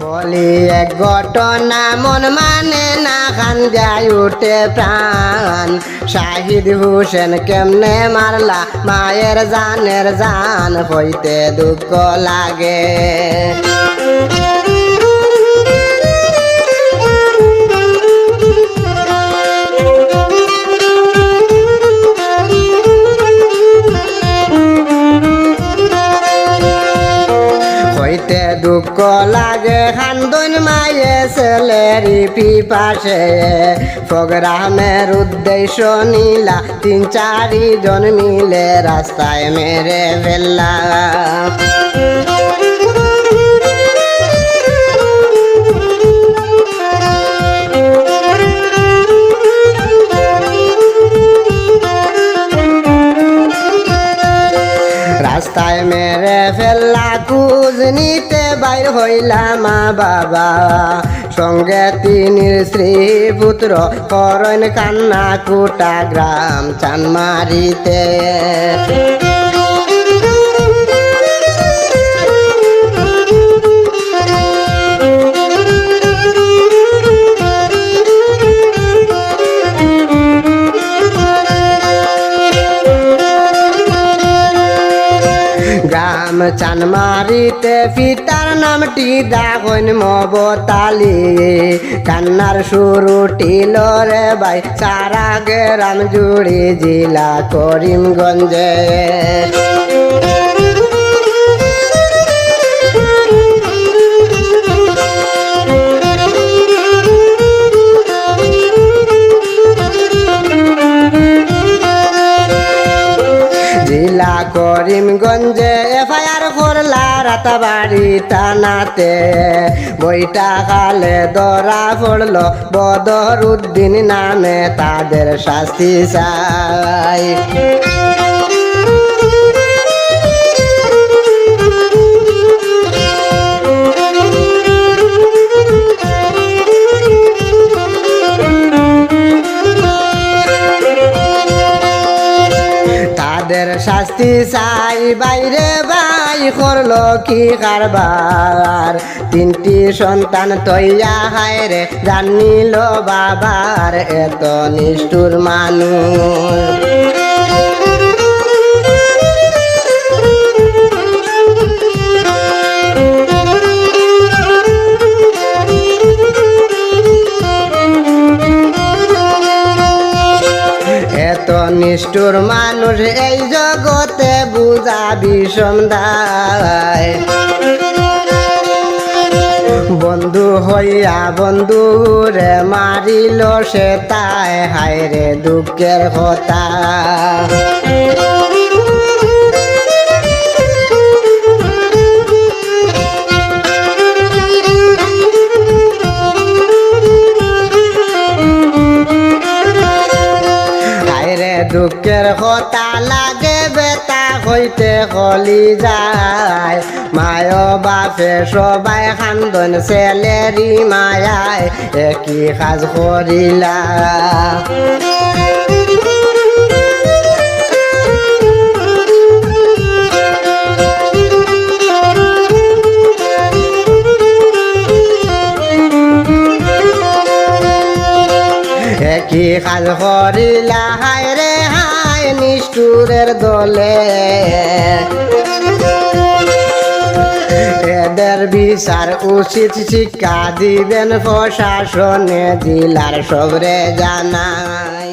বলি এক ঘটনা মন মানে না খান যায় উঠে প্রাণ শাহিদ হোসেন কেমনে মারলা মায়ের জানের জান হইতে দুঃখ লাগে দুঃখ লাগে খান্দন মায়ে ছেলেরি পিপাসে প্রোগ্রামের উদ্দেশ্য নীলা 3-4 জন মিলে রাস্তায় মেরে ফেললা রাস্তায় মেরে ফেললা কুজ নিতে বাইর হইলা মা বাবা সঙ্গে 3 স্ত্রী পুত্র করণ কান্না কুটা গ্রাম চানমারিতে গ্রাম চানমারিতে পিতার নামটি দাগন মবতালি কান্নার শুরু টিল রে ভাই সারা গ্রাম জুড়ে জেলা করিমগঞ্জে জেলা করিমগঞ্জে এফআইআর করলা রাতাবাড়ি থানাতে বইটা কালে ধরা পড়লো বদর উদ্দিন নামে তাদের শাস্তি চাই তাদের শাস্তি চাই বাইরে ভাই করলো কি কারবার 3টি সন্তান তৈয়া হায় রে জানিল বাবার এত নিষ্ঠুর মানুষ এত নিষ্ঠুর মানুষ এই জগতে বুঝা বিষম দায় বন্ধু হইয়া বন্ধু রে মারিল সে তাই হায় রে দুঃখের কথা দুঃখের কথা লাগে বেতা হইতে হলি যায় মায় বাপে সবাই খান্দন ছেলেরি মায়ায় একই কাজ করিলা একই কাজ করিলা হায় রে হায় নিষ্ঠুরের দলে এদের বিচার উচিত শিক্ষা দিবেন প্রশাসনে জেলার সবরে জানাই।